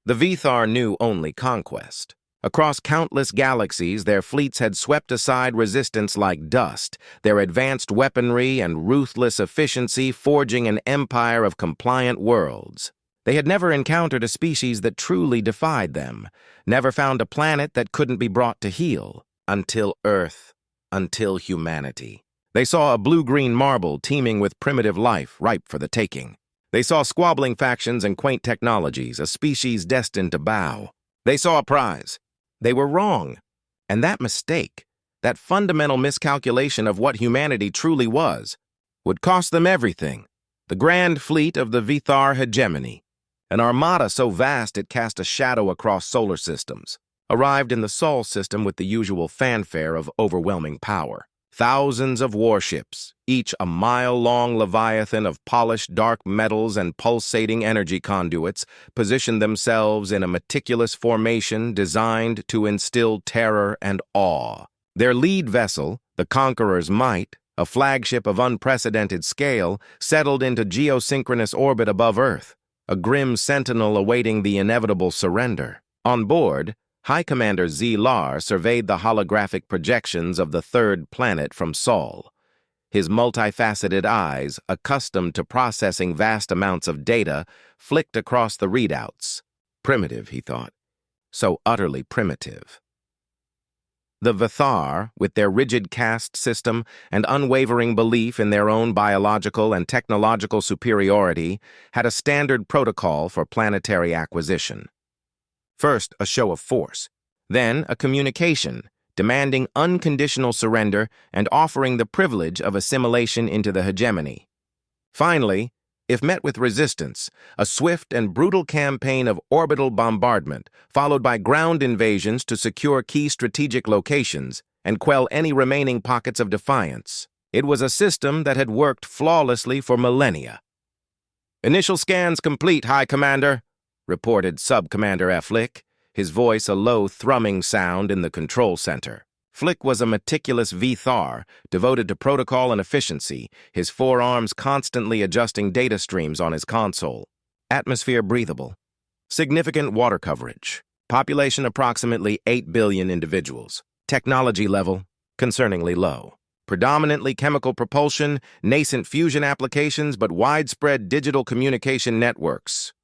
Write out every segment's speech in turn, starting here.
The Vithar knew only conquest. Across countless galaxies, their fleets had swept aside resistance like dust, their advanced weaponry and ruthless efficiency forging an empire of compliant worlds. They had never encountered a species that truly defied them, never found a planet that couldn't be brought to heel, until Earth, until humanity. They saw a blue-green marble teeming with primitive life ripe for the taking. They saw squabbling factions and quaint technologies, a species destined to bow. They saw a prize. They were wrong. And that mistake, that fundamental miscalculation of what humanity truly was, would cost them everything. The grand fleet of the Vithar hegemony, an armada so vast it cast a shadow across solar systems, arrived in the Sol system with the usual fanfare of overwhelming power. Thousands of warships, each a mile-long leviathan of polished dark metals and pulsating energy conduits, positioned themselves in a meticulous formation designed to instill terror and awe. Their lead vessel, the Conqueror's Might, a flagship of unprecedented scale, settled into geosynchronous orbit above Earth, a grim sentinel awaiting the inevitable surrender. On board, High Commander Zlar surveyed the holographic projections of the third planet from Sol. His multifaceted eyes, accustomed to processing vast amounts of data, flicked across the readouts. Primitive, he thought. So utterly primitive. The Vithar, with their rigid caste system and unwavering belief in their own biological and technological superiority, had a standard protocol for planetary acquisition. First, a show of force, then a communication, demanding unconditional surrender and offering the privilege of assimilation into the hegemony. Finally, if met with resistance, a swift and brutal campaign of orbital bombardment, followed by ground invasions to secure key strategic locations and quell any remaining pockets of defiance. It was a system that had worked flawlessly for millennia. "Initial scans complete, High Commander," reported Sub-Commander Flick, his voice a low thrumming sound in the control center. Flick was a meticulous Vithar, devoted to protocol and efficiency, his forearms constantly adjusting data streams on his console. Atmosphere breathable. Significant water coverage. Population approximately 8 billion individuals. Technology level, concerningly low. Predominantly chemical propulsion, nascent fusion applications, but widespread digital communication networks.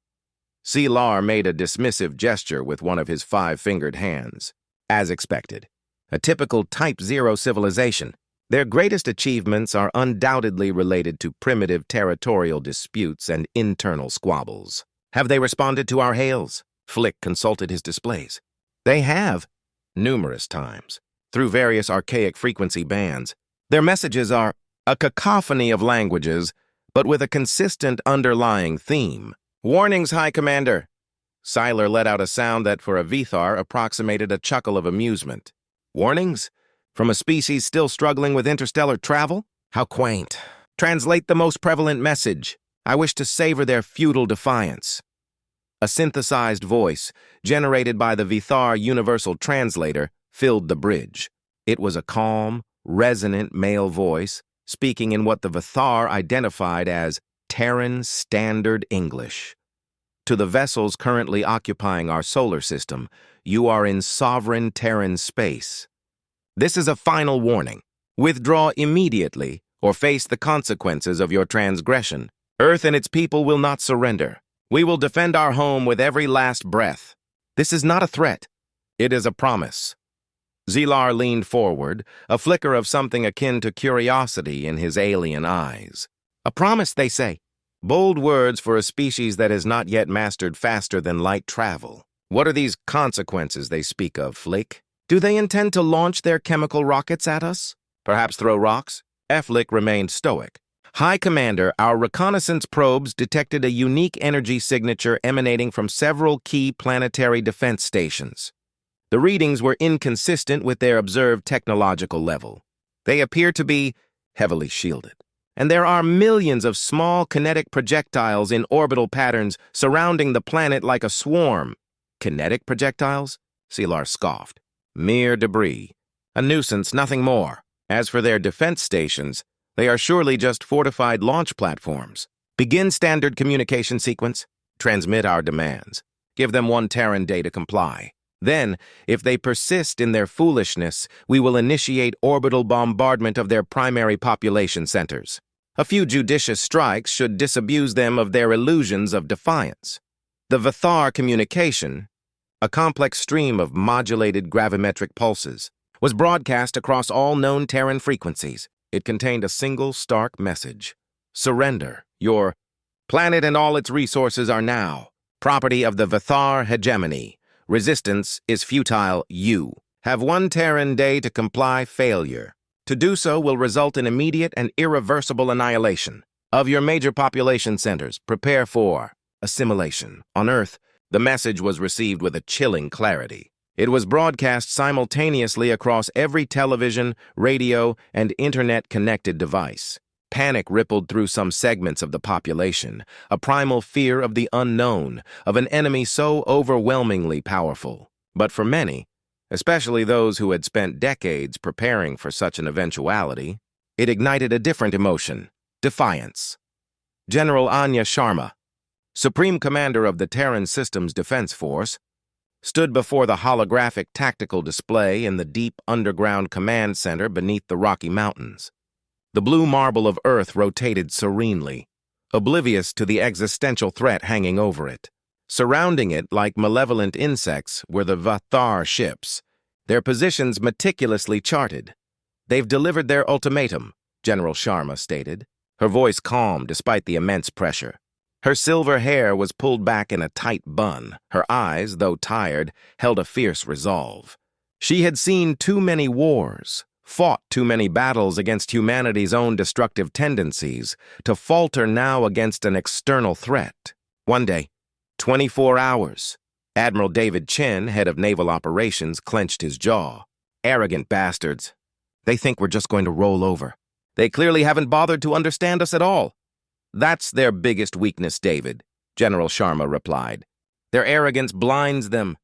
Zlar made a dismissive gesture with one of his 5-fingered hands. As expected. A typical Type 0 civilization. Their greatest achievements are undoubtedly related to primitive territorial disputes and internal squabbles. Have they responded to our hails? Flick consulted his displays. They have, numerous times, through various archaic frequency bands. Their messages are a cacophony of languages, but with a consistent underlying theme. "Warnings, High Commander." Siler let out a sound that for a Vithar approximated a chuckle of amusement. "Warnings? From a species still struggling with interstellar travel? How quaint. Translate the most prevalent message. I wish to savor their feudal defiance." A synthesized voice, generated by the Vithar Universal Translator, filled the bridge. It was a calm, resonant male voice, speaking in what the Vithar identified as Terran Standard English. "To the vessels currently occupying our solar system, you are in sovereign Terran space. This is a final warning. Withdraw immediately or face the consequences of your transgression. Earth and its people will not surrender. We will defend our home with every last breath. This is not a threat. It is a promise." Zlar leaned forward, a flicker of something akin to curiosity in his alien eyes. "A promise, they say. Bold words for a species that has not yet mastered faster than light travel. What are these consequences they speak of, Flick? Do they intend to launch their chemical rockets at us? Perhaps throw rocks?" Flick remained stoic. "High Commander, our reconnaissance probes detected a unique energy signature emanating from several key planetary defense stations. The readings were inconsistent with their observed technological level. They appear to be heavily shielded. And there are millions of small kinetic projectiles in orbital patterns surrounding the planet like a swarm." "Kinetic projectiles?" Zlar scoffed. "Mere debris. A nuisance, nothing more. As for their defense stations, they are surely just fortified launch platforms. Begin standard communication sequence. Transmit our demands. Give them 1 Terran day to comply. Then, if they persist in their foolishness, we will initiate orbital bombardment of their primary population centers. A few judicious strikes should disabuse them of their illusions of defiance. The Vathar communication, a complex stream of modulated gravimetric pulses, was broadcast across all known Terran frequencies. It contained a single stark message. Surrender. Your planet and all its resources are now property of the Vathar hegemony. Resistance is futile. You have 1 Terran day to comply. Failure to do so will result in immediate and irreversible annihilation of your major population centers. Prepare for assimilation. On Earth, the message was received with a chilling clarity. It was broadcast simultaneously across every television, radio, and internet-connected device. Panic rippled through some segments of the population, a primal fear of the unknown, of an enemy so overwhelmingly powerful. But for many, especially those who had spent decades preparing for such an eventuality, it ignited a different emotion: defiance. General Anya Sharma, Supreme Commander of the Terran Systems Defense Force, stood before the holographic tactical display in the deep underground command center beneath the Rocky Mountains. The blue marble of Earth rotated serenely, oblivious to the existential threat hanging over it. Surrounding it like malevolent insects were the Vathar ships, their positions meticulously charted. "They've delivered their ultimatum," General Sharma stated, her voice calm despite the immense pressure. Her silver hair was pulled back in a tight bun. Her eyes, though tired, held a fierce resolve. She had seen too many wars, fought too many battles against humanity's own destructive tendencies, to falter now against an external threat. One day, 24 hours, Admiral David Chen, head of naval operations, clenched his jaw. "Arrogant bastards. They think we're just going to roll over. They clearly haven't bothered to understand us at all." "That's their biggest weakness, David," General Sharma replied. "Their arrogance blinds them.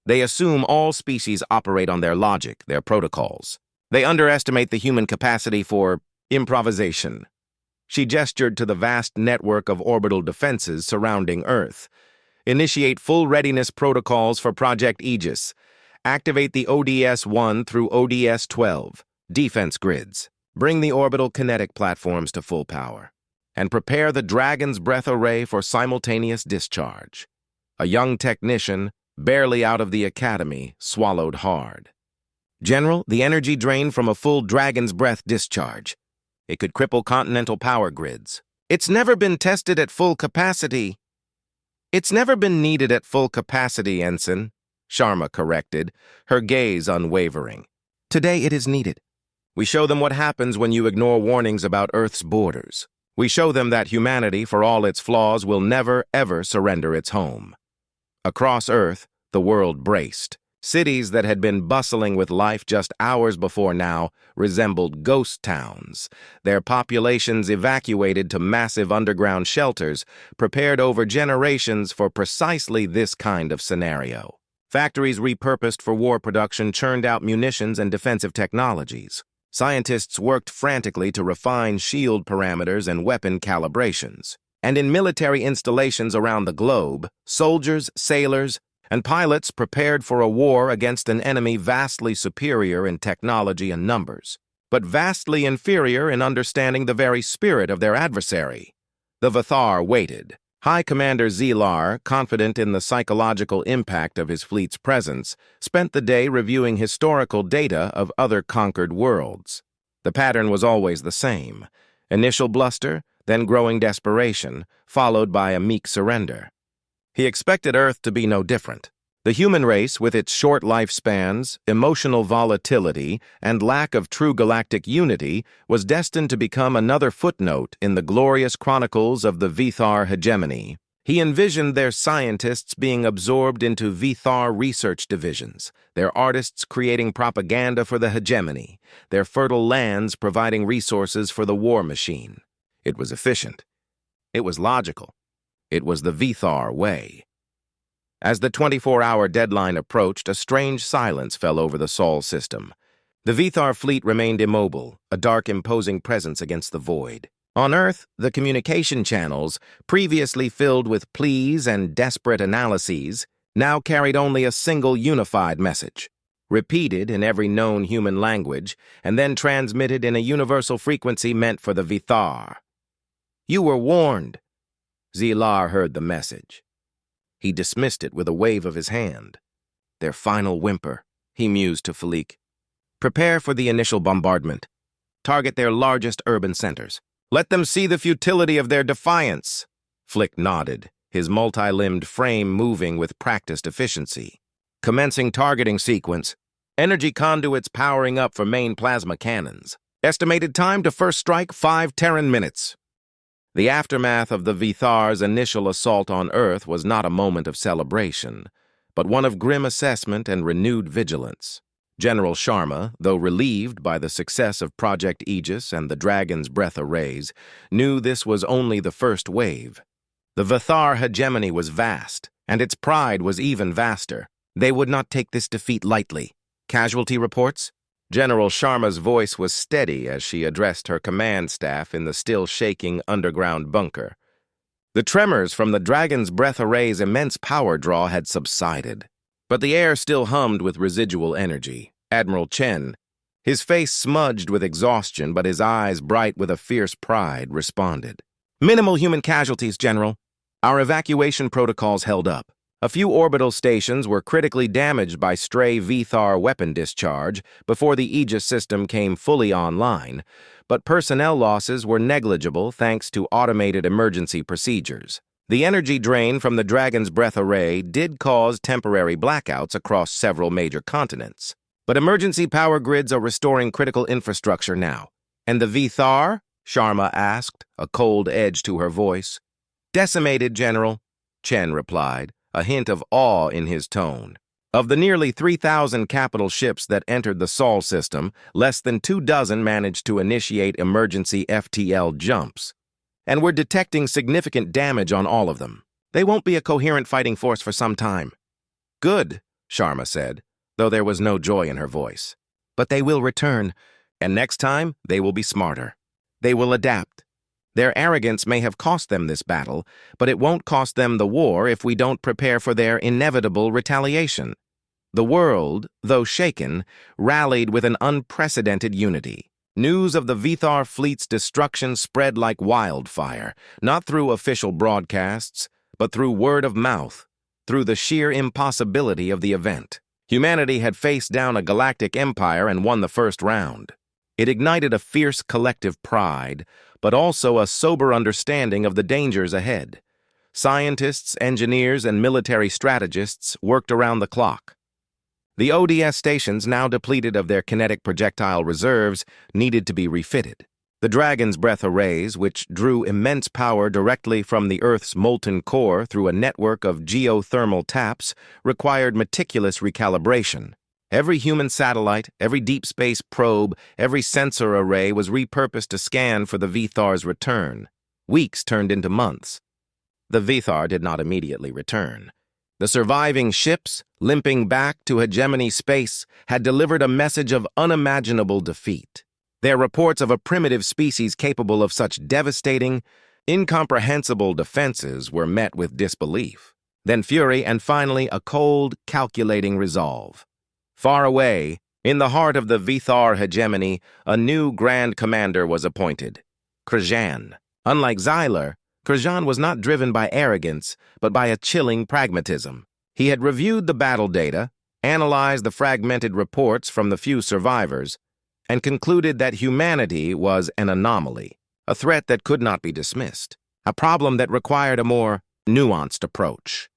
They assume all species operate on their logic, their protocols. They underestimate the human capacity for improvisation." She gestured to the vast network of orbital defenses surrounding Earth. "Initiate full readiness protocols for Project Aegis. Activate the ODS-1 through ODS-12 defense grids. Bring the orbital kinetic platforms to full power. And prepare the Dragon's Breath array for simultaneous discharge." A young technician, barely out of the academy, swallowed hard. "General, the energy drain from a full Dragon's Breath discharge. It could cripple continental power grids. It's never been tested at full capacity." "It's never been needed at full capacity, Ensign," Sharma corrected, her gaze unwavering. "Today it is needed. We show them what happens when you ignore warnings about Earth's borders. We show them that humanity, for all its flaws, will never, ever surrender its home." Across Earth, the world braced. Cities that had been bustling with life just hours before now resembled ghost towns, their populations evacuated to massive underground shelters, prepared over generations for precisely this kind of scenario. Factories repurposed for war production churned out munitions and defensive technologies. Scientists worked frantically to refine shield parameters and weapon calibrations. And in military installations around the globe, soldiers, sailors, and pilots prepared for a war against an enemy vastly superior in technology and numbers, but vastly inferior in understanding the very spirit of their adversary. The Vathar waited. High Commander Zilar, confident in the psychological impact of his fleet's presence, spent the day reviewing historical data of other conquered worlds. The pattern was always the same: initial bluster, then growing desperation, followed by a meek surrender. He expected Earth to be no different. The human race, with its short lifespans, emotional volatility, and lack of true galactic unity, was destined to become another footnote in the glorious chronicles of the Vathar hegemony. He envisioned their scientists being absorbed into Vathar research divisions, their artists creating propaganda for the hegemony, their fertile lands providing resources for the war machine. It was efficient. It was logical. It was the Vathar way. As the 24-hour deadline approached, a strange silence fell over the Sol system. The Vathar fleet remained immobile, a dark, imposing presence against the void. On Earth, the communication channels, previously filled with pleas and desperate analyses, now carried only a single unified message, repeated in every known human language, and then transmitted in a universal frequency meant for the Vithar. "You were warned." Zilar heard the message. He dismissed it with a wave of his hand. "Their final whimper," he mused to Philique. "Prepare for the initial bombardment. Target their largest urban centers. Let them see the futility of their defiance." Flick nodded, his multi-limbed frame moving with practiced efficiency. Commencing targeting sequence. Energy conduits powering up for main plasma cannons. Estimated time to first strike 5 Terran minutes. The aftermath of the Vithar's initial assault on Earth was not a moment of celebration, but one of grim assessment and renewed vigilance. General Sharma, though relieved by the success of Project Aegis and the Dragon's Breath arrays, knew this was only the first wave. The Vithar hegemony was vast, and its pride was even vaster. They would not take this defeat lightly. Casualty reports? General Sharma's voice was steady as she addressed her command staff in the still-shaking underground bunker. The tremors from the Dragon's Breath array's immense power draw had subsided, but the air still hummed with residual energy. Admiral Chen, his face smudged with exhaustion but his eyes bright with a fierce pride, responded. "Minimal human casualties, General. Our evacuation protocols held up. A few orbital stations were critically damaged by stray Vithar weapon discharge before the Aegis system came fully online, but personnel losses were negligible thanks to automated emergency procedures. The energy drain from the Dragon's Breath array did cause temporary blackouts across several major continents, but emergency power grids are restoring critical infrastructure now. And the Vithar? Sharma asked, a cold edge to her voice. "Decimated, General," Chen replied, a hint of awe in his tone. Of the nearly 3,000 capital ships that entered the Sol system, less than 24 managed to initiate emergency FTL jumps, and we're detecting significant damage on all of them. They won't be a coherent fighting force for some time. "Good," Sharma said, though there was no joy in her voice. "But they will return, and next time they will be smarter. They will adapt. Their arrogance may have cost them this battle, but it won't cost them the war if we don't prepare for their inevitable retaliation." The world, though shaken, rallied with an unprecedented unity. News of the Vithar fleet's destruction spread like wildfire, not through official broadcasts, but through word of mouth, through the sheer impossibility of the event. Humanity had faced down a galactic empire and won the first round. It ignited a fierce collective pride, but also a sober understanding of the dangers ahead. Scientists, engineers, and military strategists worked around the clock. The ODS stations, now depleted of their kinetic projectile reserves, needed to be refitted. The Dragon's Breath arrays, which drew immense power directly from the Earth's molten core through a network of geothermal taps, required meticulous recalibration. Every human satellite, every deep space probe, every sensor array was repurposed to scan for the Vithar's return. Weeks turned into months. The Vithar did not immediately return. The surviving ships, limping back to hegemony space, had delivered a message of unimaginable defeat. Their reports of a primitive species capable of such devastating, incomprehensible defenses were met with disbelief. Then fury and finally a cold, calculating resolve. Far away, in the heart of the Vithar hegemony, a new Grand Commander was appointed, Krajan. Unlike Zyler, Krajan was not driven by arrogance, but by a chilling pragmatism. He had reviewed the battle data, analyzed the fragmented reports from the few survivors, and concluded that humanity was an anomaly, a threat that could not be dismissed, a problem that required a more nuanced approach.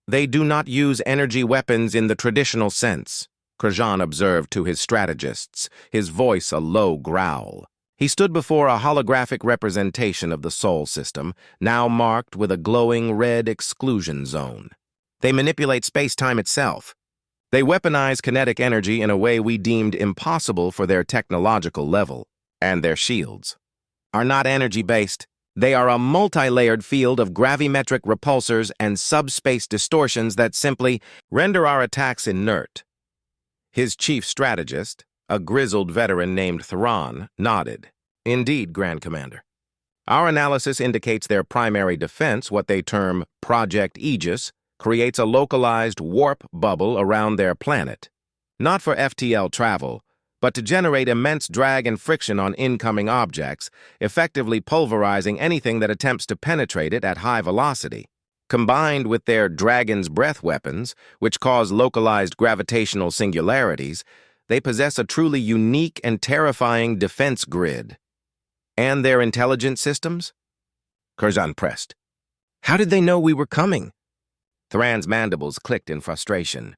"They do not use energy weapons in the traditional sense," Krajan observed to his strategists, his voice a low growl. He stood before a holographic representation of the Sol system, now marked with a glowing red exclusion zone. "They manipulate space-time itself. They weaponize kinetic energy in a way we deemed impossible for their technological level, and their shields are not energy-based. They are a multi-layered field of gravimetric repulsors and subspace distortions that simply render our attacks inert." His chief strategist, a grizzled veteran named Theron, nodded. "Indeed, Grand Commander. Our analysis indicates their primary defense, what they term Project Aegis, creates a localized warp bubble around their planet, not for FTL travel, but to generate immense drag and friction on incoming objects, effectively pulverizing anything that attempts to penetrate it at high velocity. Combined with their Dragon's Breath weapons, which cause localized gravitational singularities, they possess a truly unique and terrifying defense grid. And their intelligence systems? Curzon pressed. How did they know we were coming? Thran's mandibles clicked in frustration.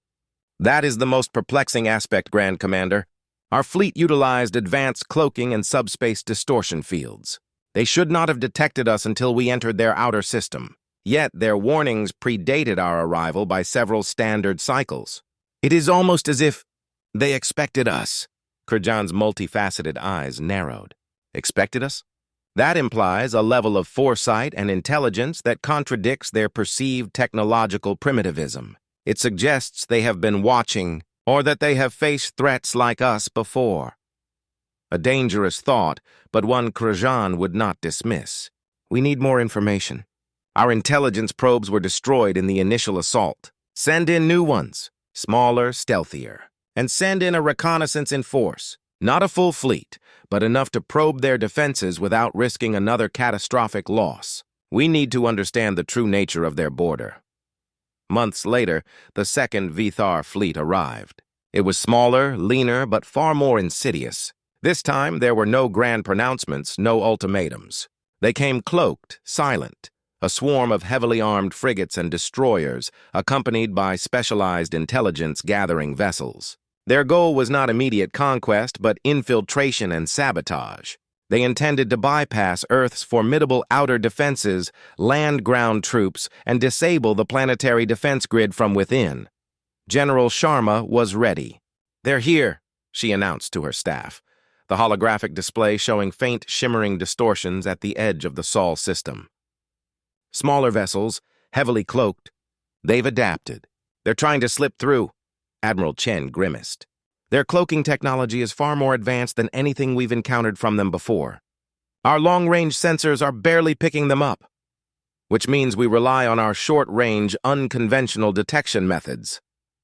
That is the most perplexing aspect, Grand Commander. Our fleet utilized advanced cloaking and subspace distortion fields. They should not have detected us until we entered their outer system. Yet their warnings predated our arrival by several standard cycles. It is almost as if they expected us. Curzon's multifaceted eyes narrowed. Expected us? That implies a level of foresight and intelligence that contradicts their perceived technological primitivism. It suggests they have been watching, or that they have faced threats like us before. A dangerous thought, but one Curzon would not dismiss. We need more information. Our intelligence probes were destroyed in the initial assault. Send in new ones, smaller, stealthier. And send in a reconnaissance in force. Not a full fleet, but enough to probe their defenses without risking another catastrophic loss. We need to understand the true nature of their border. Months later, the second Vithar fleet arrived. It was smaller, leaner, but far more insidious. This time, there were no grand pronouncements, no ultimatums. They came cloaked, silent, a swarm of heavily armed frigates and destroyers, accompanied by specialized intelligence-gathering vessels. Their goal was not immediate conquest, but infiltration and sabotage. They intended to bypass Earth's formidable outer defenses, land ground troops, and disable the planetary defense grid from within. General Sharma was ready. "They're here," she announced to her staff, the holographic display showing faint shimmering distortions at the edge of the Sol system. Smaller vessels, heavily cloaked. They've adapted. They're trying to slip through. Admiral Chen grimaced. Their cloaking technology is far more advanced than anything we've encountered from them before. Our long-range sensors are barely picking them up, which means we rely on our short-range, unconventional detection methods,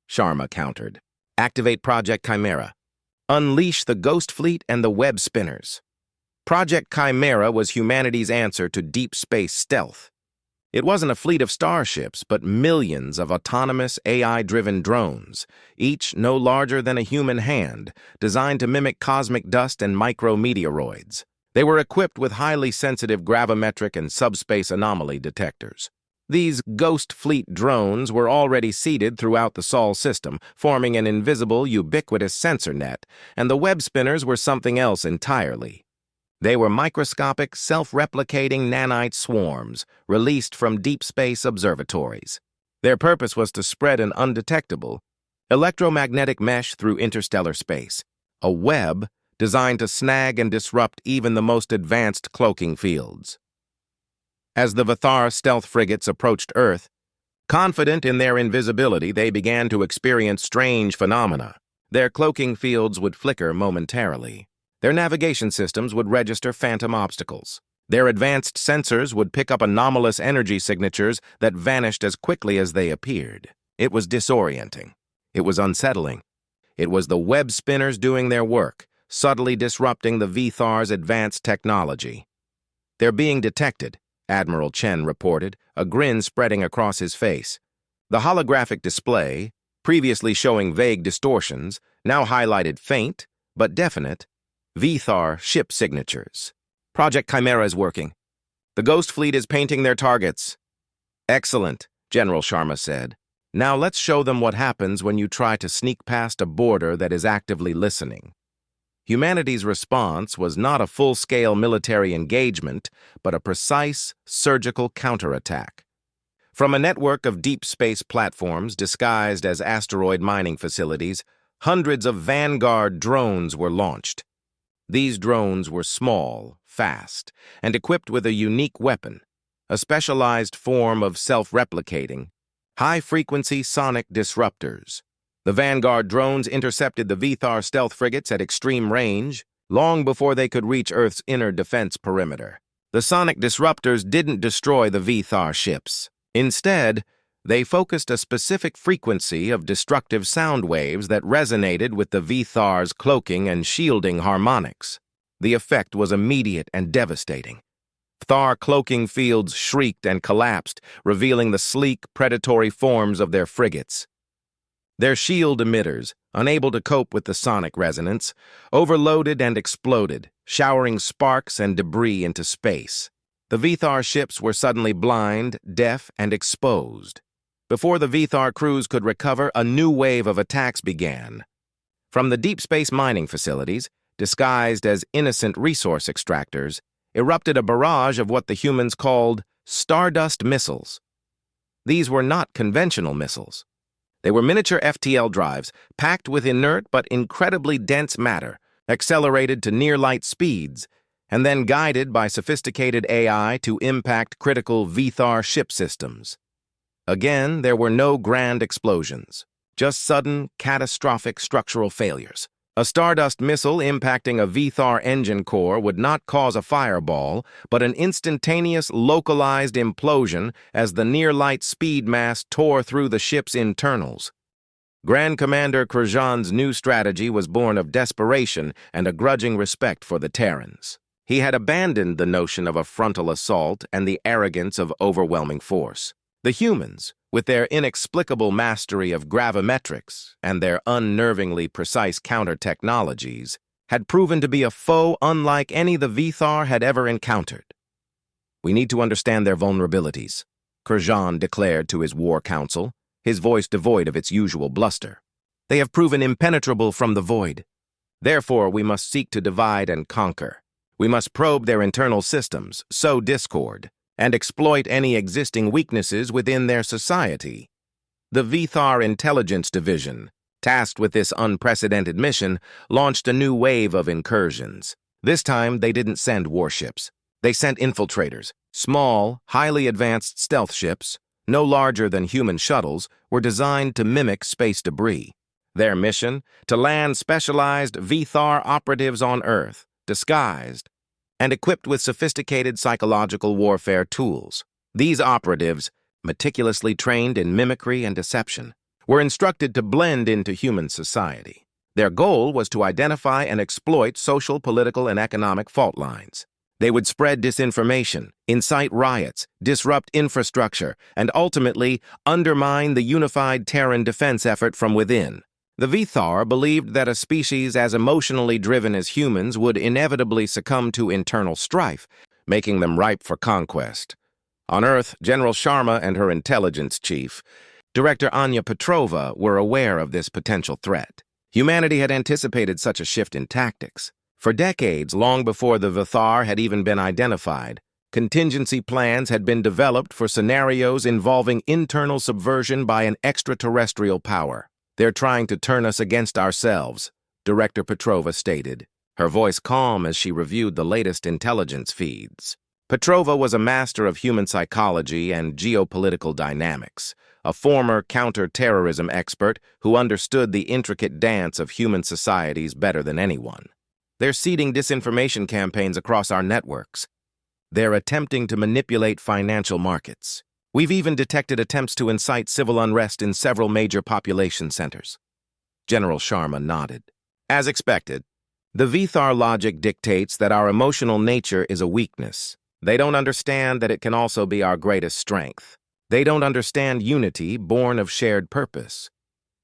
Sharma countered. Activate Project Chimera. Unleash the Ghost Fleet and the Web Spinners. Project Chimera was humanity's answer to deep space stealth. It wasn't a fleet of starships, but millions of autonomous AI-driven drones, each no larger than a human hand, designed to mimic cosmic dust and micrometeoroids. They were equipped with highly sensitive gravimetric and subspace anomaly detectors. These Ghost Fleet drones were already seeded throughout the Sol system, forming an invisible, ubiquitous sensor net, and the web spinners were something else entirely. They were microscopic, self-replicating nanite swarms released from deep space observatories. Their purpose was to spread an undetectable electromagnetic mesh through interstellar space, a web designed to snag and disrupt even the most advanced cloaking fields. As the Vithar stealth frigates approached Earth, confident in their invisibility, they began to experience strange phenomena. Their cloaking fields would flicker momentarily. Their navigation systems would register phantom obstacles. Their advanced sensors would pick up anomalous energy signatures that vanished as quickly as they appeared. It was disorienting. It was unsettling. It was the web spinners doing their work, subtly disrupting the Vithar's advanced technology. "They're being detected," Admiral Chen reported, a grin spreading across his face. The holographic display, previously showing vague distortions, now highlighted faint, but definite, Vithar ship signatures. "Project Chimera is working. The Ghost Fleet is painting their targets." "Excellent," General Sharma said. "Now let's show them what happens when you try to sneak past a border that is actively listening." Humanity's response was not a full-scale military engagement, but a precise, surgical counterattack. From a network of deep space platforms disguised as asteroid mining facilities, hundreds of Vanguard drones were launched. These drones were small, fast, and equipped with a unique weapon, a specialized form of self-replicating, high-frequency sonic disruptors. The Vanguard drones intercepted the Vithar stealth frigates at extreme range, long before they could reach Earth's inner defense perimeter. The sonic disruptors didn't destroy the Vithar ships. Instead, They focused a specific frequency of destructive sound waves that resonated with the Vithar's cloaking and shielding harmonics. The effect was immediate and devastating. Thar cloaking fields shrieked and collapsed, revealing the sleek, predatory forms of their frigates. Their shield emitters, unable to cope with the sonic resonance, overloaded and exploded, showering sparks and debris into space. The Vithar ships were suddenly blind, deaf, and exposed. Before the Vithar crews could recover, a new wave of attacks began. From the deep space mining facilities, disguised as innocent resource extractors, erupted a barrage of what the humans called Stardust missiles. These were not conventional missiles. They were miniature FTL drives, packed with inert but incredibly dense matter, accelerated to near-light speeds, and then guided by sophisticated AI to impact critical Vithar ship systems. Again, there were no grand explosions, just sudden, catastrophic structural failures. A Stardust missile impacting a Vithar engine core would not cause a fireball, but an instantaneous, localized implosion as the near-light speed mass tore through the ship's internals. Grand Commander Krajan's new strategy was born of desperation and a grudging respect for the Terrans. He had abandoned the notion of a frontal assault and the arrogance of overwhelming force. The humans, with their inexplicable mastery of gravimetrics and their unnervingly precise counter-technologies, had proven to be a foe unlike any the Vithar had ever encountered. "We need to understand their vulnerabilities," Krajan declared to his war council, his voice devoid of its usual bluster. "They have proven impenetrable from the void. Therefore, we must seek to divide and conquer. We must probe their internal systems, sow discord, and exploit any existing weaknesses within their society." The Vithar Intelligence Division, tasked with this unprecedented mission, launched a new wave of incursions. This time, they didn't send warships. They sent infiltrators. Small, highly advanced stealth ships, no larger than human shuttles, were designed to mimic space debris. Their mission? To land specialized Vithar operatives on Earth, disguised, and equipped with sophisticated psychological warfare tools. These operatives, meticulously trained in mimicry and deception, were instructed to blend into human society. Their goal was to identify and exploit social, political, and economic fault lines. They would spread disinformation, incite riots, disrupt infrastructure, and ultimately undermine the unified Terran defense effort from within. The Vithar believed that a species as emotionally driven as humans would inevitably succumb to internal strife, making them ripe for conquest. On Earth, General Sharma and her intelligence chief, Director Anya Petrova, were aware of this potential threat. Humanity had anticipated such a shift in tactics. For decades, long before the Vithar had even been identified, contingency plans had been developed for scenarios involving internal subversion by an extraterrestrial power. "They're trying to turn us against ourselves," Director Petrova stated, her voice calm as she reviewed the latest intelligence feeds. Petrova was a master of human psychology and geopolitical dynamics, a former counter-terrorism expert who understood the intricate dance of human societies better than anyone. "They're seeding disinformation campaigns across our networks. They're attempting to manipulate financial markets. We've even detected attempts to incite civil unrest in several major population centers." General Sharma nodded. "As expected, the Vithar logic dictates that our emotional nature is a weakness. They don't understand that it can also be our greatest strength. They don't understand unity born of shared purpose."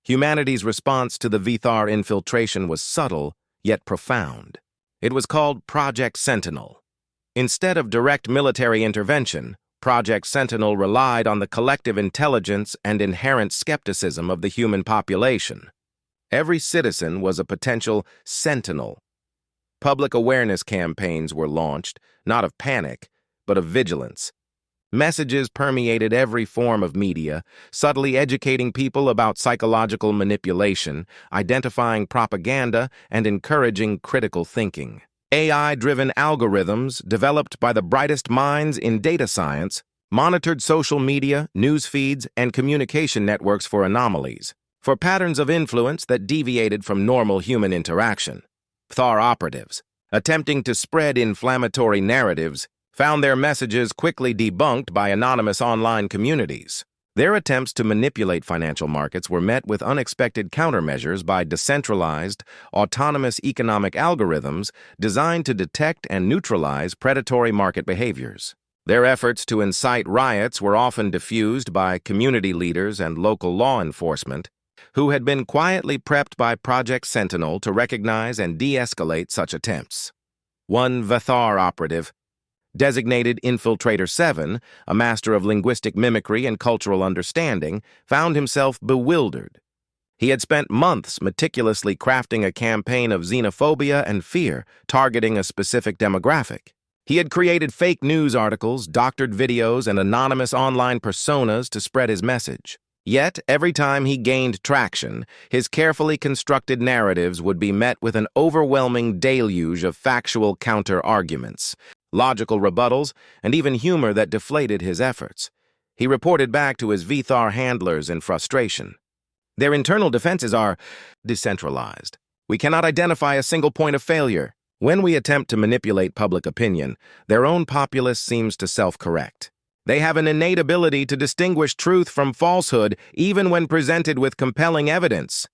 Humanity's response to the Vithar infiltration was subtle, yet profound. It was called Project Sentinel. Instead of direct military intervention, Project Sentinel relied on the collective intelligence and inherent skepticism of the human population. Every citizen was a potential sentinel. Public awareness campaigns were launched, not of panic, but of vigilance. Messages permeated every form of media, subtly educating people about psychological manipulation, identifying propaganda, and encouraging critical thinking. AI-driven algorithms, developed by the brightest minds in data science, monitored social media, news feeds, and communication networks for anomalies, for patterns of influence that deviated from normal human interaction. Vithar operatives, attempting to spread inflammatory narratives, found their messages quickly debunked by anonymous online communities. Their attempts to manipulate financial markets were met with unexpected countermeasures by decentralized, autonomous economic algorithms designed to detect and neutralize predatory market behaviors. Their efforts to incite riots were often diffused by community leaders and local law enforcement, who had been quietly prepped by Project Sentinel to recognize and de-escalate such attempts. One Vithar operative, designated Infiltrator 7, a master of linguistic mimicry and cultural understanding, found himself bewildered. He had spent months meticulously crafting a campaign of xenophobia and fear, targeting a specific demographic. He had created fake news articles, doctored videos, and anonymous online personas to spread his message. Yet, every time he gained traction, his carefully constructed narratives would be met with an overwhelming deluge of factual counter-arguments, logical rebuttals, and even humor that deflated his efforts. He reported back to his Vithar handlers in frustration. Their internal defenses are decentralized. We cannot identify a single point of failure. When we attempt to manipulate public opinion, their own populace seems to self-correct. They have an innate ability to distinguish truth from falsehood even when presented with compelling evidence.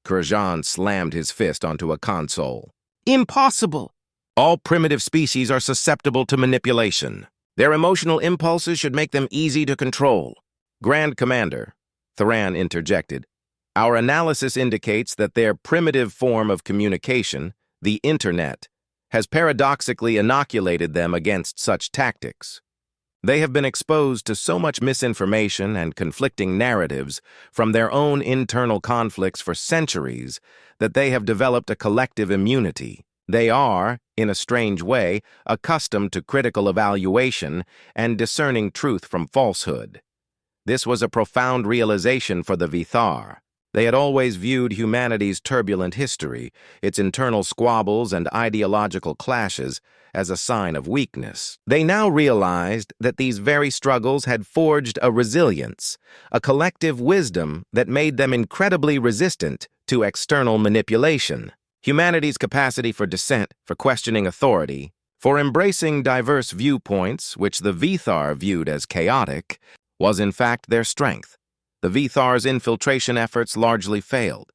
Kurjan slammed his fist onto a console. Impossible! All primitive species are susceptible to manipulation. Their emotional impulses should make them easy to control. Grand Commander, Thuran interjected, our analysis indicates that their primitive form of communication, the Internet, has paradoxically inoculated them against such tactics. They have been exposed to so much misinformation and conflicting narratives from their own internal conflicts for centuries that they have developed a collective immunity. They are, in a strange way, accustomed to critical evaluation and discerning truth from falsehood. This was a profound realization for the Vithar. They had always viewed humanity's turbulent history, its internal squabbles and ideological clashes, as a sign of weakness. They now realized that these very struggles had forged a resilience, a collective wisdom that made them incredibly resistant to external manipulation. Humanity's capacity for dissent, for questioning authority, for embracing diverse viewpoints, which the Vithar viewed as chaotic, was in fact their strength. The Vithar's infiltration efforts largely failed.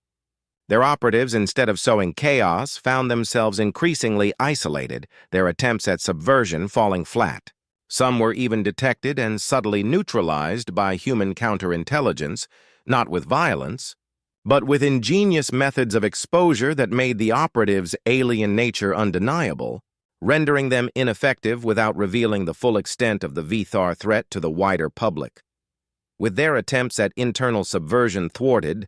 Their operatives, instead of sowing chaos, found themselves increasingly isolated, their attempts at subversion falling flat. Some were even detected and subtly neutralized by human counterintelligence, not with violence, but with ingenious methods of exposure that made the operatives' alien nature undeniable, rendering them ineffective without revealing the full extent of the Vithar threat to the wider public. With their attempts at internal subversion thwarted,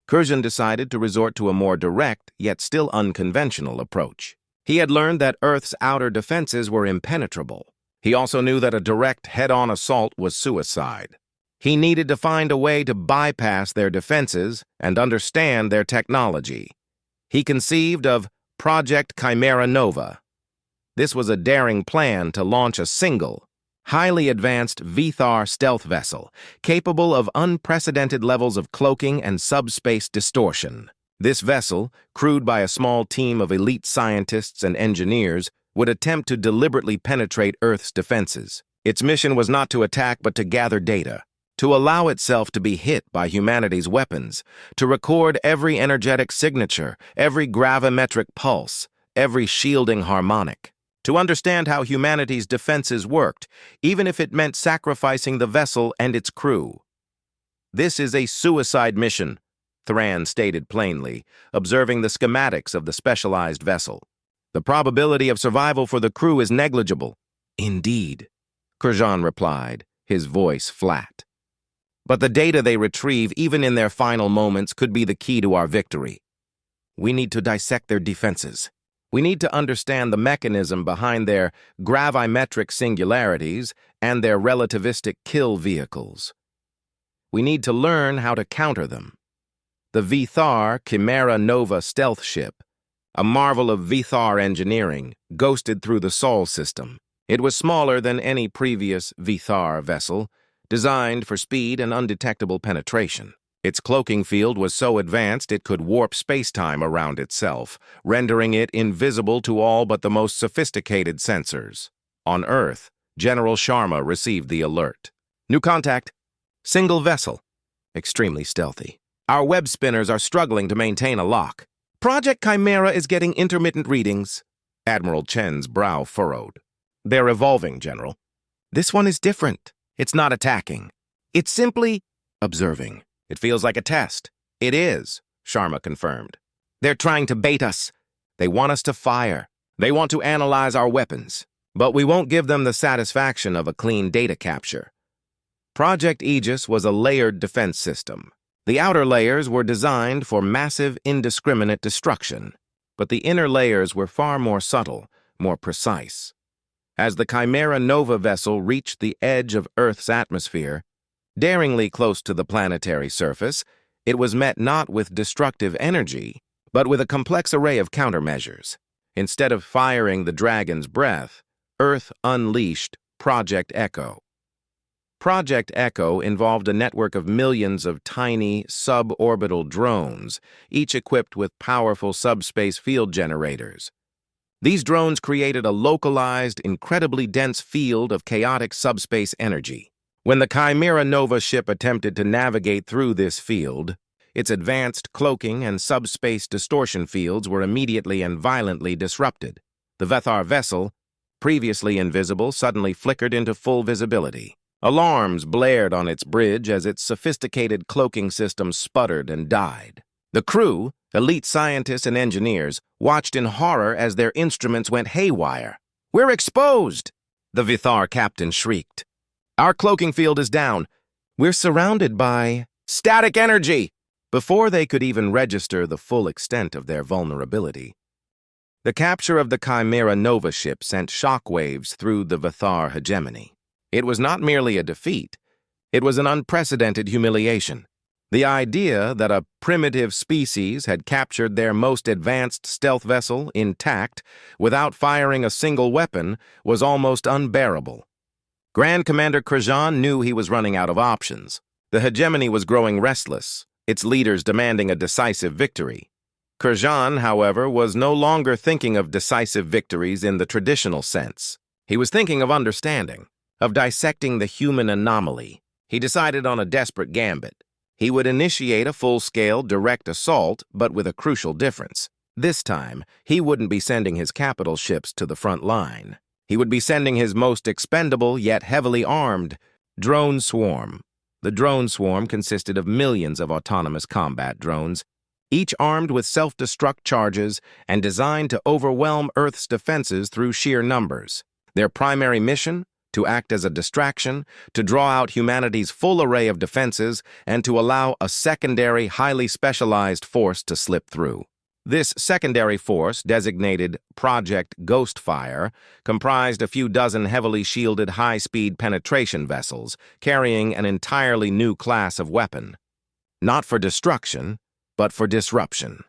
Kurjan decided to resort to a more direct, yet still unconventional approach. He had learned that Earth's outer defenses were impenetrable. He also knew that a direct, head-on assault was suicide. He needed to find a way to bypass their defenses and understand their technology. He conceived of Project Chimera Nova. This was a daring plan to launch a single, highly advanced Vithar stealth vessel, capable of unprecedented levels of cloaking and subspace distortion. This vessel, crewed by a small team of elite scientists and engineers, would attempt to deliberately penetrate Earth's defenses. Its mission was not to attack but to gather data, to allow itself to be hit by humanity's weapons, to record every energetic signature, every gravimetric pulse, every shielding harmonic, to understand how humanity's defenses worked, even if it meant sacrificing the vessel and its crew. This is a suicide mission, Thuran stated plainly, observing the schematics of the specialized vessel. The probability of survival for the crew is negligible. Indeed, Kurjan replied, his voice flat. But the data they retrieve, even in their final moments, could be the key to our victory. We need to dissect their defenses. We need to understand the mechanism behind their gravimetric singularities and their relativistic kill vehicles. We need to learn how to counter them. The Vithar Chimera Nova stealth ship, a marvel of Vithar engineering, ghosted through the Sol system. It was smaller than any previous Vithar vessel, designed for speed and undetectable penetration. Its cloaking field was so advanced it could warp space-time around itself, rendering it invisible to all but the most sophisticated sensors. On Earth, General Sharma received the alert. New contact. Single vessel. Extremely stealthy. Our web spinners are struggling to maintain a lock. Project Chimera is getting intermittent readings. Admiral Chen's brow furrowed. They're evolving, General. This one is different. It's not attacking. It's simply observing. It feels like a test. It is, Sharma confirmed. They're trying to bait us. They want us to fire. They want to analyze our weapons. But we won't give them the satisfaction of a clean data capture. Project Aegis was a layered defense system. The outer layers were designed for massive, indiscriminate destruction, but the inner layers were far more subtle, more precise. As the Chimera Nova vessel reached the edge of Earth's atmosphere, daringly close to the planetary surface, it was met not with destructive energy, but with a complex array of countermeasures. Instead of firing the Dragon's Breath, Earth unleashed Project Echo. Project Echo involved a network of millions of tiny, suborbital drones, each equipped with powerful subspace field generators. These drones created a localized, incredibly dense field of chaotic subspace energy. When the Chimera Nova ship attempted to navigate through this field, its advanced cloaking and subspace distortion fields were immediately and violently disrupted. The Vethar vessel, previously invisible, suddenly flickered into full visibility. Alarms blared on its bridge as its sophisticated cloaking system sputtered and died. The crew, elite scientists and engineers, watched in horror as their instruments went haywire. "We're exposed!" the Vethar captain shrieked. "Our cloaking field is down. We're surrounded by static energy!" Before they could even register the full extent of their vulnerability, the capture of the Chimera Nova ship sent shockwaves through the Vethar hegemony. It was not merely a defeat, it was an unprecedented humiliation. The idea that a primitive species had captured their most advanced stealth vessel intact without firing a single weapon was almost unbearable. Grand Commander Krajan knew he was running out of options. The hegemony was growing restless, its leaders demanding a decisive victory. Krajan, however, was no longer thinking of decisive victories in the traditional sense. He was thinking of understanding, of dissecting the human anomaly. He decided on a desperate gambit. He would initiate a full-scale direct assault, but with a crucial difference. This time, he wouldn't be sending his capital ships to the front line. He would be sending his most expendable, yet heavily armed, drone swarm. The drone swarm consisted of millions of autonomous combat drones, each armed with self-destruct charges and designed to overwhelm Earth's defenses through sheer numbers. Their primary mission? To act as a distraction, to draw out humanity's full array of defenses, and to allow a secondary, highly specialized force to slip through. This secondary force, designated Project Ghostfire, comprised a few dozen heavily shielded high-speed penetration vessels, carrying an entirely new class of weapon. Not for destruction, but for disruption.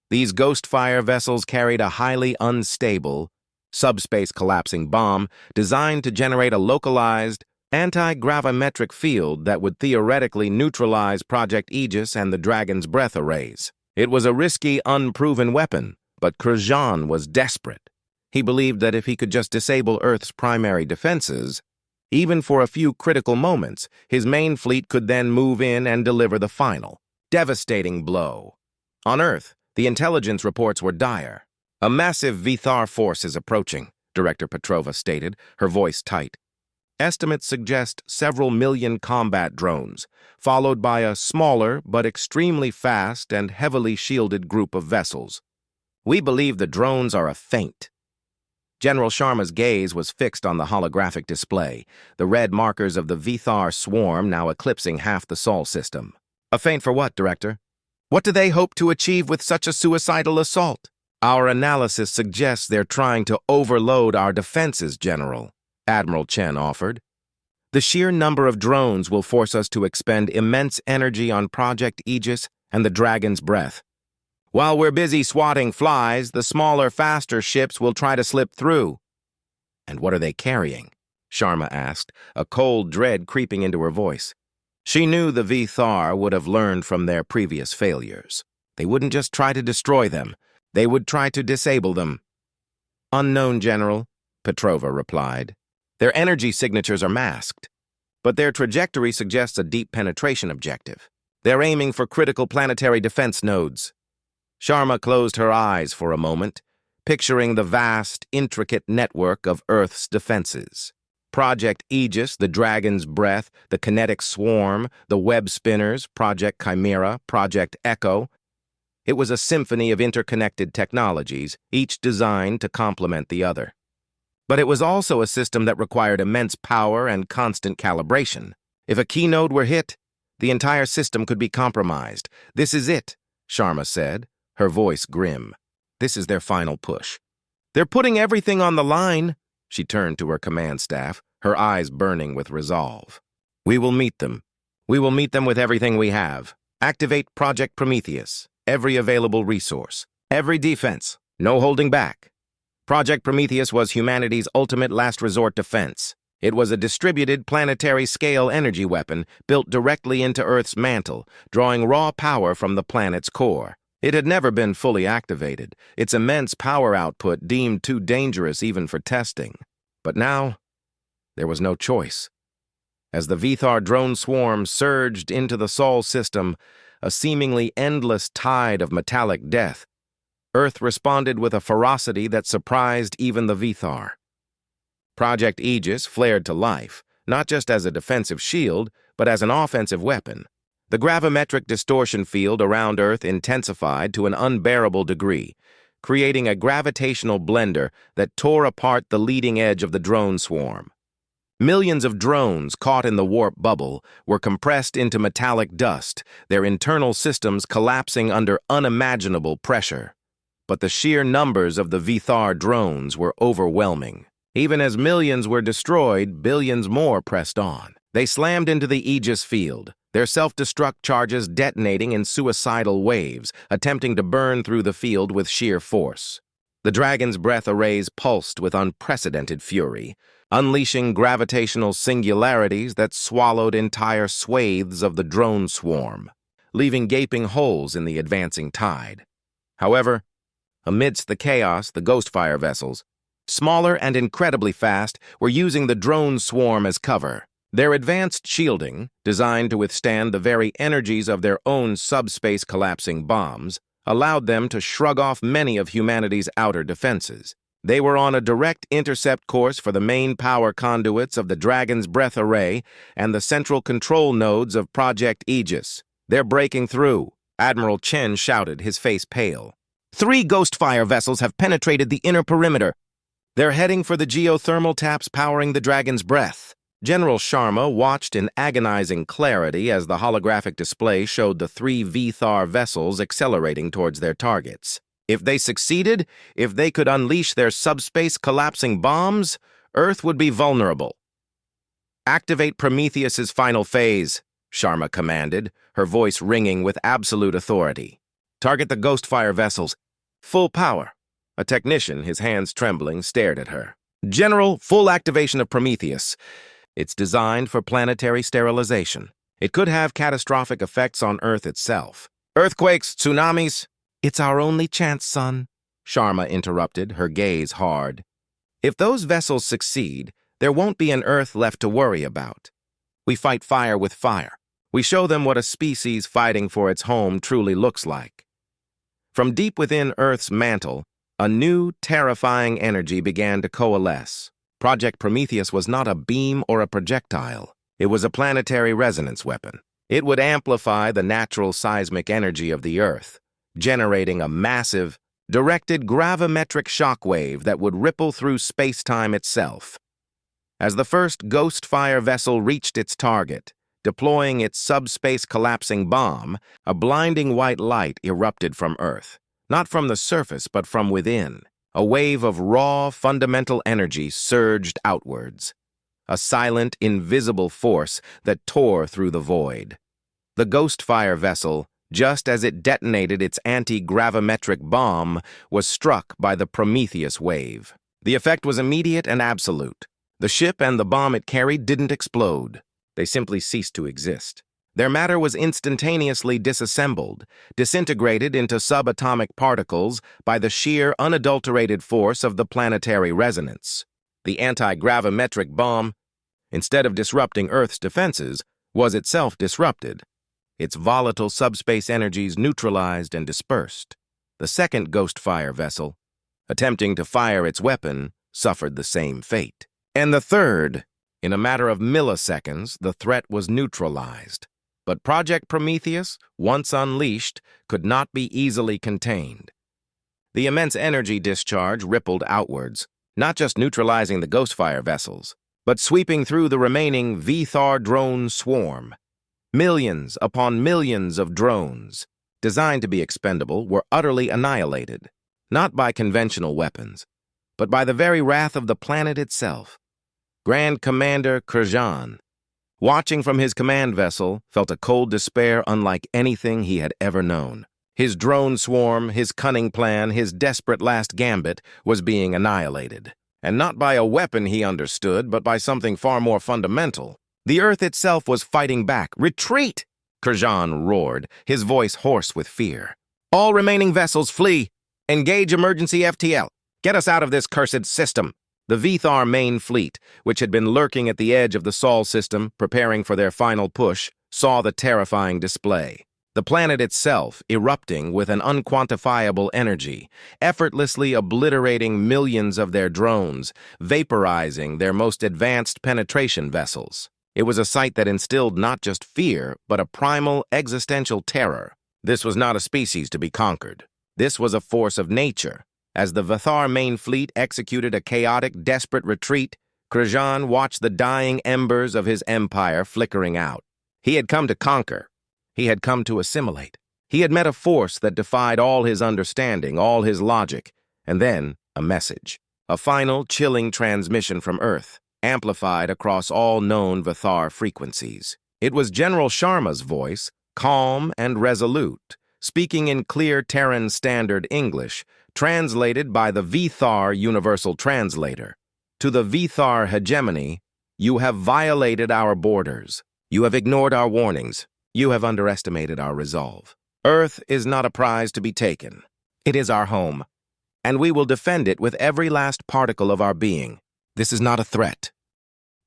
These Ghostfire vessels carried a highly unstable, subspace collapsing bomb designed to generate a localized, anti-gravimetric field that would theoretically neutralize Project Aegis and the Dragon's Breath arrays. It was a risky, unproven weapon, but Krajan was desperate. He believed that if he could just disable Earth's primary defenses, even for a few critical moments, his main fleet could then move in and deliver the final, devastating blow. On Earth, the intelligence reports were dire. "A massive Vethar force is approaching," Director Petrova stated, her voice tight. Estimates suggest several million combat drones, followed by a smaller but extremely fast and heavily shielded group of vessels. "We believe the drones are a feint." General Sharma's gaze was fixed on the holographic display, the red markers of the Vethar swarm now eclipsing half the Sol system. "A feint for what, Director? What do they hope to achieve with such a suicidal assault?" "Our analysis suggests they're trying to overload our defenses, General," Admiral Chen offered. "The sheer number of drones will force us to expend immense energy on Project Aegis and the Dragon's Breath. While we're busy swatting flies, the smaller, faster ships will try to slip through." "And what are they carrying?" Sharma asked, a cold dread creeping into her voice. She knew the Vethar would have learned from their previous failures. They wouldn't just try to destroy them. They would try to disable them. "Unknown, General," Petrova replied. "Their energy signatures are masked." but their trajectory suggests a deep penetration objective. They're aiming for critical planetary defense nodes. Sharma closed her eyes for a moment, picturing the vast, intricate network of Earth's defenses. Project Aegis, the Dragon's Breath, the Kinetic Swarm, the Web Spinners, Project Chimera, Project Echo. It was a symphony of interconnected technologies, each designed to complement the other. But it was also a system that required immense power and constant calibration. If a key node were hit, the entire system could be compromised. "This is it," Sharma said, her voice grim. "This is their final push. They're putting everything on the line." She turned to her command staff, her eyes burning with resolve. "We will meet them. We will meet them with everything we have. Activate Project Prometheus, every available resource, every defense, no holding back." Project Prometheus was humanity's ultimate last resort defense. It was a distributed planetary-scale energy weapon built directly into Earth's mantle, drawing raw power from the planet's core. It had never been fully activated, its immense power output deemed too dangerous even for testing. But now, there was no choice. As the Vithar drone swarm surged into the Sol system, a seemingly endless tide of metallic death, Earth responded with a ferocity that surprised even the Vithar. Project Aegis flared to life, not just as a defensive shield, but as an offensive weapon. The gravimetric distortion field around Earth intensified to an unbearable degree, creating a gravitational blender that tore apart the leading edge of the drone swarm. Millions of drones caught in the warp bubble were compressed into metallic dust, their internal systems collapsing under unimaginable pressure. But the sheer numbers of the Vithar drones were overwhelming. Even as millions were destroyed, billions more pressed on. They slammed into the Aegis field, their self-destruct charges detonating in suicidal waves, attempting to burn through the field with sheer force. The Dragon's Breath arrays pulsed with unprecedented fury, unleashing gravitational singularities that swallowed entire swathes of the drone swarm, leaving gaping holes in the advancing tide. However, amidst the chaos, the Ghostfire vessels, smaller and incredibly fast, were using the drone swarm as cover. Their advanced shielding, designed to withstand the very energies of their own subspace collapsing bombs, allowed them to shrug off many of humanity's outer defenses. They were on a direct intercept course for the main power conduits of the Dragon's Breath array and the central control nodes of Project Aegis. "They're breaking through," Admiral Chen shouted, his face pale. "3 Ghostfire vessels have penetrated the inner perimeter. They're heading for the geothermal taps powering the Dragon's Breath." General Sharma watched in agonizing clarity as the holographic display showed the 3 Vithar vessels accelerating towards their targets. If they succeeded, if they could unleash their subspace collapsing bombs, Earth would be vulnerable. "Activate Prometheus's final phase," Sharma commanded, her voice ringing with absolute authority. "Target the Ghostfire vessels. Full power." A technician, his hands trembling, stared at her. "General, full activation of Prometheus. It's designed for planetary sterilization. It could have catastrophic effects on Earth itself. Earthquakes, tsunamis." "It's our only chance, son," Sharma interrupted, her gaze hard. "If those vessels succeed, there won't be an Earth left to worry about. We fight fire with fire. We show them what a species fighting for its home truly looks like." From deep within Earth's mantle, a new, terrifying energy began to coalesce. Project Prometheus was not a beam or a projectile. It was a planetary resonance weapon. It would amplify the natural seismic energy of the Earth, generating a massive, directed gravimetric shockwave that would ripple through space-time itself. As the first Ghostfire vessel reached its target, deploying its subspace collapsing bomb, a blinding white light erupted from Earth. Not from the surface, but from within. A wave of raw, fundamental energy surged outwards. A silent, invisible force that tore through the void. The Ghostfire vessel, just as it detonated its anti-gravimetric bomb, was struck by the Prometheus wave. The effect was immediate and absolute. The ship and the bomb it carried didn't explode. They simply ceased to exist. Their matter was instantaneously disassembled, disintegrated into subatomic particles by the sheer, unadulterated force of the planetary resonance. The anti-gravimetric bomb, instead of disrupting Earth's defenses, was itself disrupted. Its volatile subspace energies neutralized and dispersed. The second Ghostfire vessel, attempting to fire its weapon, suffered the same fate. And the third, in a matter of milliseconds, the threat was neutralized. But Project Prometheus, once unleashed, could not be easily contained. The immense energy discharge rippled outwards, not just neutralizing the Ghostfire vessels, but sweeping through the remaining Vthar drone swarm. Millions upon millions of drones, designed to be expendable, were utterly annihilated, not by conventional weapons, but by the very wrath of the planet itself. Grand Commander Krajan, watching from his command vessel, felt a cold despair unlike anything he had ever known. His drone swarm, his cunning plan, his desperate last gambit was being annihilated. And not by a weapon he understood, but by something far more fundamental. The Earth itself was fighting back. "Retreat!" Krajan roared, his voice hoarse with fear. "All remaining vessels flee! Engage emergency FTL! Get us out of this cursed system!" The Vthar main fleet, which had been lurking at the edge of the Sol system, preparing for their final push, saw the terrifying display. The planet itself erupting with an unquantifiable energy, effortlessly obliterating millions of their drones, vaporizing their most advanced penetration vessels. It was a sight that instilled not just fear, but a primal existential terror. This was not a species to be conquered. This was a force of nature. As the Vthar main fleet executed a chaotic, desperate retreat, Krajan watched the dying embers of his empire flickering out. He had come to conquer. He had come to assimilate. He had met a force that defied all his understanding, all his logic, and then a message. A final, chilling transmission from Earth, amplified across all known Vthar frequencies. It was General Sharma's voice, calm and resolute, speaking in clear Terran Standard English, translated by the Vthar Universal Translator. To the Vthar hegemony, "You have violated our borders. You have ignored our warnings. You have underestimated our resolve. Earth is not a prize to be taken. It is our home, and we will defend it with every last particle of our being. This is not a threat."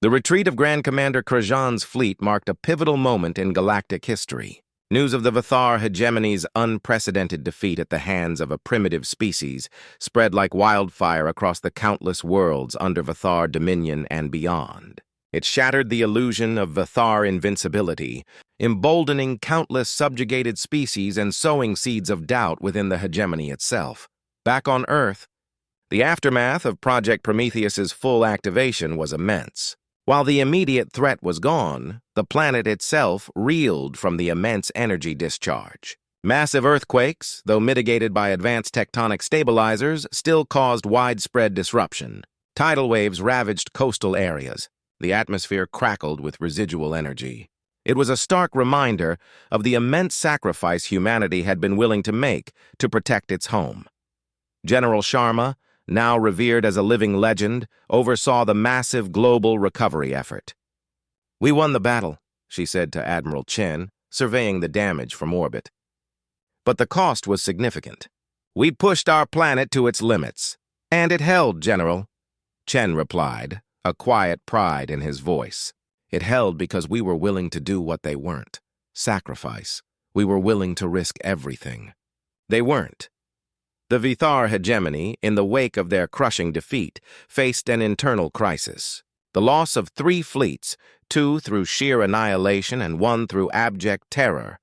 The retreat of Grand Commander Krajan's fleet marked a pivotal moment in galactic history. News of the Vthar hegemony's unprecedented defeat at the hands of a primitive species spread like wildfire across the countless worlds under Vthar dominion and beyond. It shattered the illusion of Vthar invincibility, emboldening countless subjugated species and sowing seeds of doubt within the hegemony itself. Back on Earth, the aftermath of Project Prometheus's full activation was immense. While the immediate threat was gone, the planet itself reeled from the immense energy discharge. Massive earthquakes, though mitigated by advanced tectonic stabilizers, still caused widespread disruption. Tidal waves ravaged coastal areas. The atmosphere crackled with residual energy. It was a stark reminder of the immense sacrifice humanity had been willing to make to protect its home. General Sharma, now revered as a living legend, oversaw the massive global recovery effort. "We won the battle," she said to Admiral Chen, surveying the damage from orbit. "But the cost was significant. We pushed our planet to its limits. And it held, General," Chen replied, a quiet pride in his voice. "It held because we were willing to do what they weren't. Sacrifice. We were willing to risk everything. They weren't." The Vthar hegemony, in the wake of their crushing defeat, faced an internal crisis. The loss of 3 fleets, 2 through sheer annihilation and 1 through abject terror,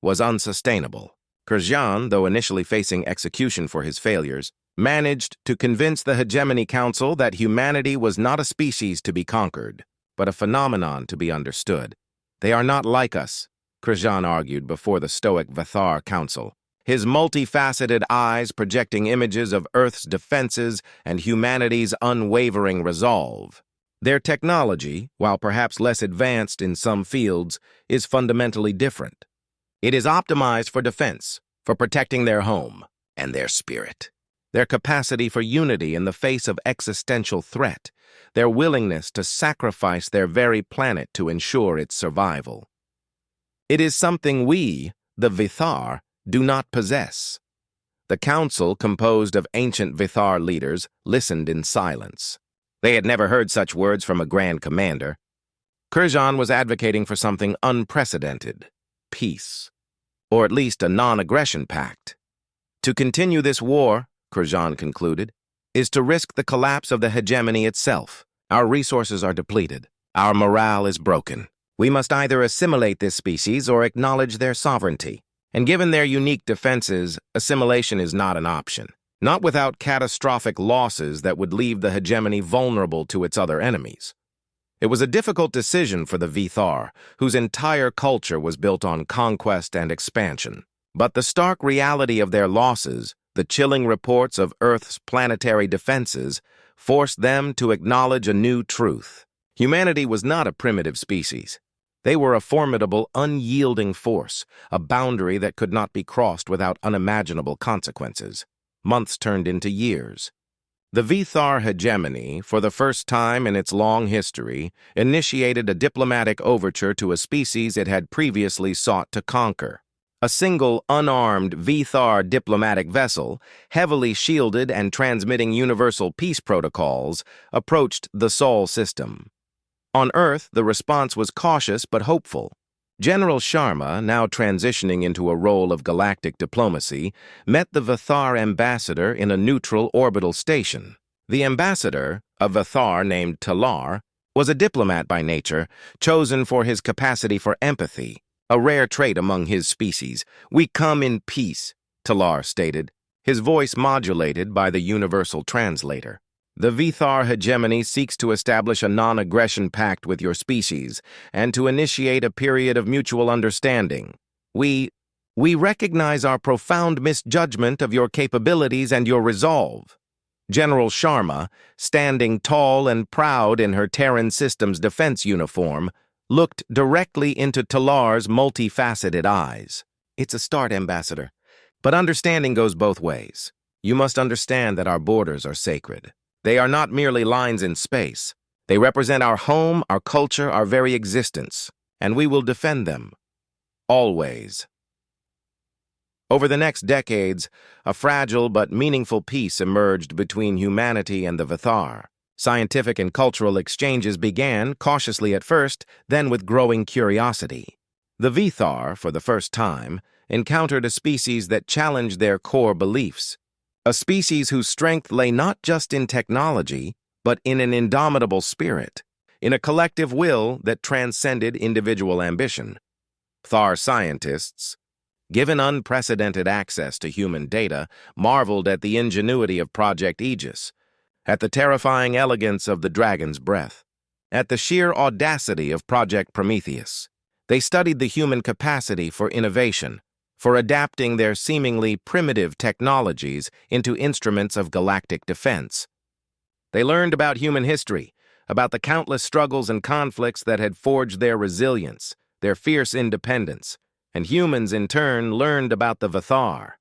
was unsustainable. Krajan, though initially facing execution for his failures, managed to convince the Hegemony Council that humanity was not a species to be conquered, but a phenomenon to be understood. "They are not like us," Krajan argued before the stoic Vthar Council, his multifaceted eyes projecting images of Earth's defenses and humanity's unwavering resolve. "Their technology, while perhaps less advanced in some fields, is fundamentally different. It is optimized for defense, for protecting their home and their spirit. Their capacity for unity in the face of existential threat, their willingness to sacrifice their very planet to ensure its survival. It is something we, the Vthar, do not possess." The council, composed of ancient Vthar leaders, listened in silence. They had never heard such words from a grand commander. Kurjan was advocating for something unprecedented: peace, or at least a non-aggression pact. To continue this war, Kurjan concluded, is to risk the collapse of the hegemony itself. Our resources are depleted. Our morale is broken. We must either assimilate this species or acknowledge their sovereignty. And given their unique defenses, assimilation is not an option. Not without catastrophic losses that would leave the hegemony vulnerable to its other enemies. It was a difficult decision for the Vithar, whose entire culture was built on conquest and expansion. But the stark reality of their losses, the chilling reports of Earth's planetary defenses, forced them to acknowledge a new truth. Humanity was not a primitive species. They were a formidable, unyielding force, a boundary that could not be crossed without unimaginable consequences. Months turned into years. The Vithar hegemony, for the first time in its long history, initiated a diplomatic overture to a species it had previously sought to conquer. A single, unarmed Vithar diplomatic vessel, heavily shielded and transmitting universal peace protocols, approached the Sol system. On Earth, the response was cautious but hopeful. General Sharma, now transitioning into a role of galactic diplomacy, met the Vithar ambassador in a neutral orbital station. The ambassador, a Vithar named Talar, was a diplomat by nature, chosen for his capacity for empathy, a rare trait among his species. "We come in peace," Talar stated, his voice modulated by the universal translator. The Vithar hegemony seeks to establish a non-aggression pact with your species and to initiate a period of mutual understanding. We recognize our profound misjudgment of your capabilities and your resolve. General Sharma, standing tall and proud in her Terran Systems defense uniform, looked directly into Talar's multifaceted eyes. "It's a start, Ambassador. But understanding goes both ways. You must understand that our borders are sacred. They are not merely lines in space. They represent our home, our culture, our very existence, and we will defend them. Always." Over the next decades, a fragile but meaningful peace emerged between humanity and the Vithar. Scientific and cultural exchanges began, cautiously at first, then with growing curiosity. The Vithar, for the first time, encountered a species that challenged their core beliefs. A species whose strength lay not just in technology, but in an indomitable spirit, in a collective will that transcended individual ambition. Thar scientists, given unprecedented access to human data, marveled at the ingenuity of Project Aegis, at the terrifying elegance of the Dragon's Breath, at the sheer audacity of Project Prometheus. They studied the human capacity for innovation, for adapting their seemingly primitive technologies into instruments of galactic defense. They learned about human history, about the countless struggles and conflicts that had forged their resilience, their fierce independence, and humans in turn learned about the Vithar,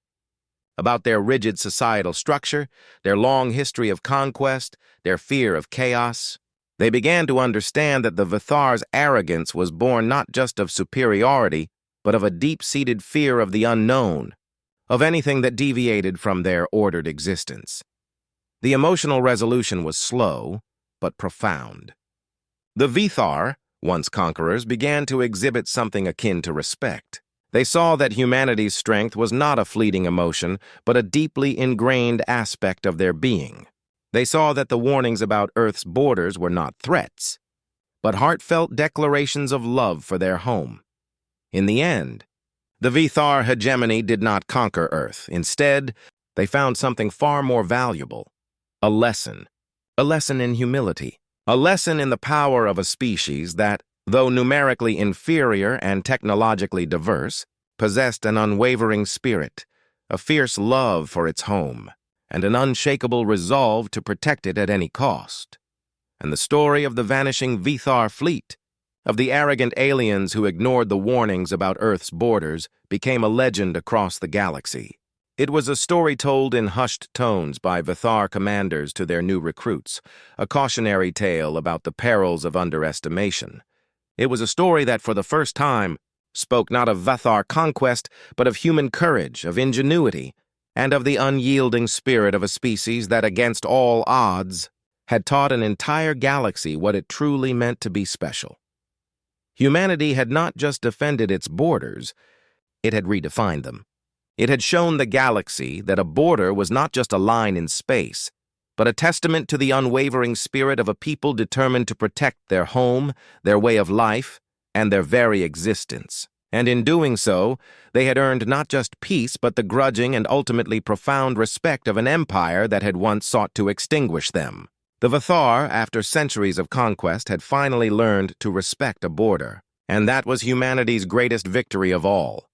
about their rigid societal structure, their long history of conquest, their fear of chaos. They began to understand that the Vithar's arrogance was born not just of superiority, but of a deep-seated fear of the unknown, of anything that deviated from their ordered existence. The emotional resolution was slow, but profound. The Vithar, once conquerors, began to exhibit something akin to respect. They saw that humanity's strength was not a fleeting emotion, but a deeply ingrained aspect of their being. They saw that the warnings about Earth's borders were not threats, but heartfelt declarations of love for their home. In the end, the Vithar hegemony did not conquer Earth. Instead, they found something far more valuable: a lesson in humility, a lesson in the power of a species that, though numerically inferior and technologically diverse, possessed an unwavering spirit, a fierce love for its home, and an unshakable resolve to protect it at any cost. And the story of the vanishing Vithar fleet, of the arrogant aliens who ignored the warnings about Earth's borders, became a legend across the galaxy. It was a story told in hushed tones by Vithar commanders to their new recruits, a cautionary tale about the perils of underestimation. It was a story that, for the first time, spoke not of Vithar conquest, but of human courage, of ingenuity, and of the unyielding spirit of a species that, against all odds, had taught an entire galaxy what it truly meant to be special. Humanity had not just defended its borders, it had redefined them. It had shown the galaxy that a border was not just a line in space, but a testament to the unwavering spirit of a people determined to protect their home, their way of life, and their very existence. And in doing so, they had earned not just peace but the grudging and ultimately profound respect of an empire that had once sought to extinguish them. The Vathar, after centuries of conquest, had finally learned to respect a border, and that was humanity's greatest victory of all.